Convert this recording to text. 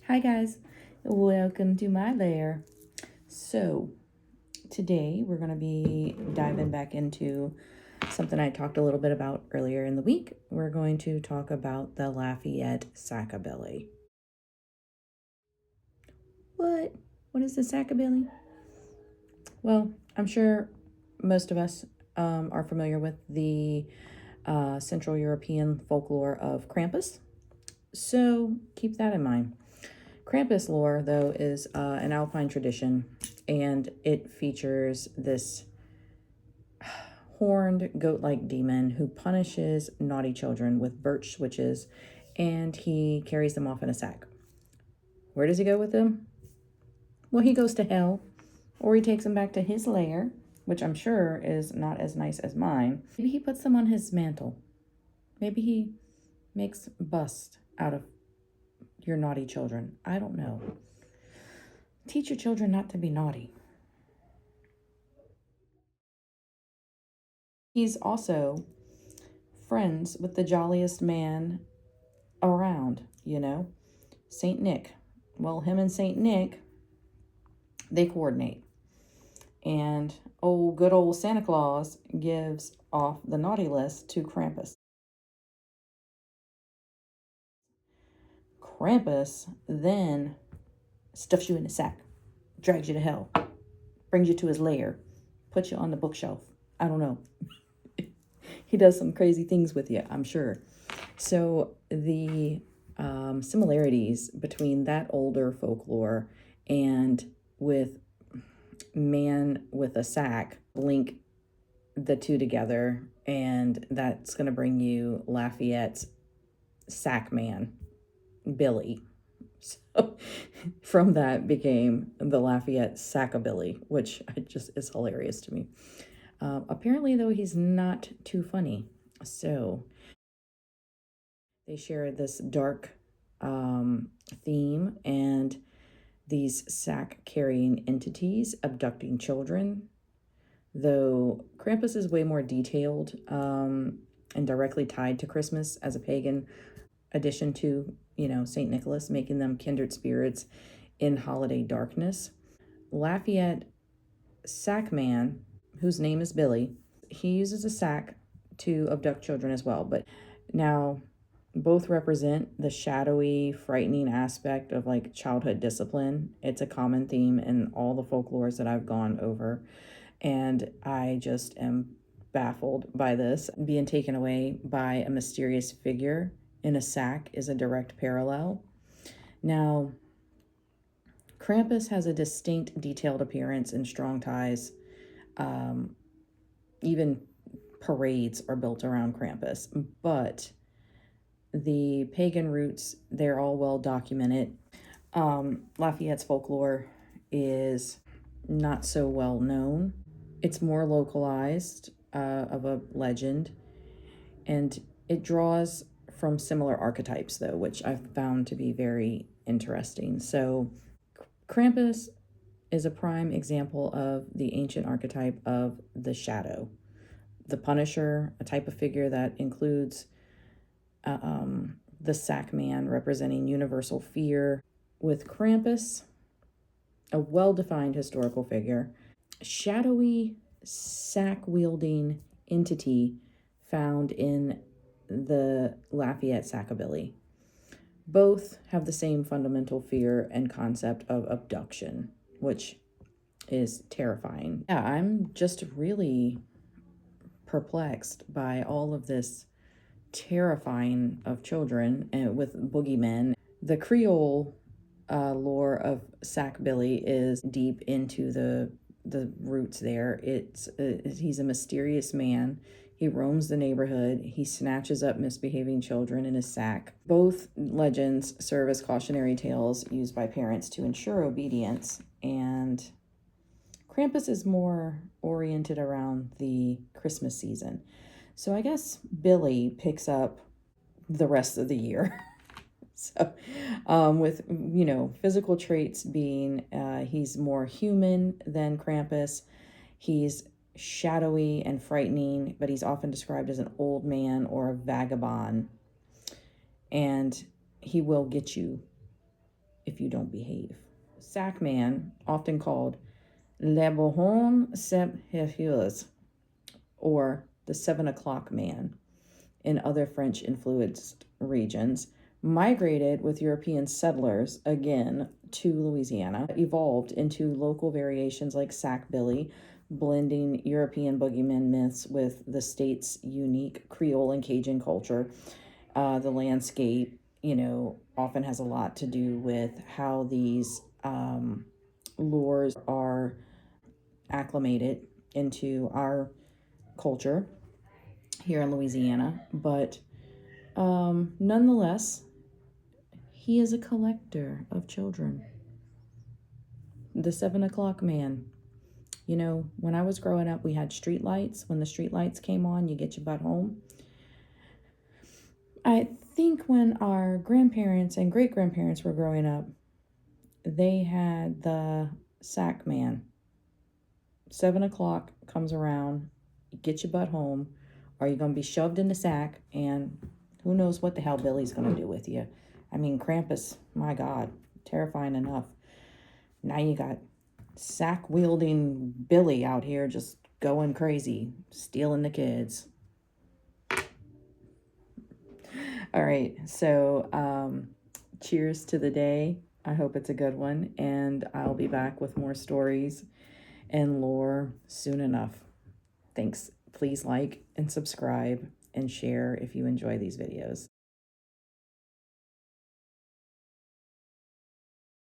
Hi guys, welcome to my lair. So today we're going to be diving back into something I talked a little bit about earlier in the week. We're going to talk about the Lafayette Sackabilly. What? What is the Sackabilly? Well, I'm sure most of us are familiar with the Central European folklore of Krampus. So keep that in mind. Krampus lore, though, is an Alpine tradition, and it features this horned goat-like demon who punishes naughty children with birch switches, and he carries them off in a sack. Where does he go with them? Well, he goes to hell, or he takes them back to his lair, which I'm sure is not as nice as mine. Maybe he puts them on his mantle. Maybe he makes busts out of your naughty children. I don't know. Teach your children not to be naughty. He's also friends with the jolliest man around, St. Nick. Well, him and St. Nick, they coordinate. And good old Santa Claus gives off the naughty list to Krampus. Krampus then stuffs you in a sack, drags you to hell, brings you to his lair, puts you on the bookshelf. I don't know. He does some crazy things with you, I'm sure. So the similarities between that older folklore and with man with a sack link the two together, and that's going to bring you Lafayette's sack man, Billy. So from that became the Lafayette Sackabilly, which just is hilarious to me. Apparently, though, he's not too funny. So they share this dark theme and these sack-carrying entities abducting children, though Krampus is way more detailed and directly tied to Christmas as a pagan addition to, St. Nicholas, making them kindred spirits in holiday darkness. Lafayette Sackman, whose name is Billy, he uses a sack to abduct children as well, but now both represent the shadowy, frightening aspect of like childhood discipline. It's a common theme in all the folklores that I've gone over, and I just am baffled by this. Being taken away by a mysterious figure in a sack is a direct parallel. Now, Krampus has a distinct, detailed appearance and strong ties. Even parades are built around Krampus, but the pagan roots, they're all well documented. Lafayette's folklore is not so well known. It's more localized of a legend, and it draws from similar archetypes, though, which I've found to be very interesting. So Krampus is a prime example of the ancient archetype of the shadow, the Punisher, a type of figure that includes the sack man representing universal fear, with Krampus, a well-defined historical figure, shadowy sack-wielding entity found in the Lafayette Sackabilly. Both have the same fundamental fear and concept of abduction, which is terrifying. Yeah, I'm just really perplexed by all of this terrifying of children and with boogeymen. The Creole lore of Sackbilly is deep into the roots there. He's a mysterious man. He roams the neighborhood. He snatches up misbehaving children in his sack. Both legends serve as cautionary tales used by parents to ensure obedience, and Krampus is more oriented around the Christmas season. So I guess Billy picks up the rest of the year. So with, physical traits being he's more human than Krampus. He's shadowy and frightening, but he's often described as an old man or a vagabond. And he will get you if you don't behave. Sack man, often called Le Bohon Sept Heures, or the 7 o'clock man in other French influenced regions, migrated with European settlers again to Louisiana, evolved into local variations like Sack Billy, blending European boogeyman myths with the state's unique Creole and Cajun culture. The landscape, often has a lot to do with how these lures are acclimated into our culture here in Louisiana. But nonetheless, he is a collector of children. The 7 o'clock man. When I was growing up, we had street lights. When the street lights came on, you get your butt home. I think when our grandparents and great-grandparents were growing up, they had the sack man. 7 o'clock comes around, you get your butt home, or you're going to be shoved in the sack, and who knows what the hell Billy's going to do with you. I mean, Krampus, my God, terrifying enough. Now you got sack-wielding Billy out here just going crazy, stealing the kids. All right, so cheers to the day. I hope it's a good one, and I'll be back with more stories and lore soon enough. Thanks. Please like and subscribe and share if you enjoy these videos.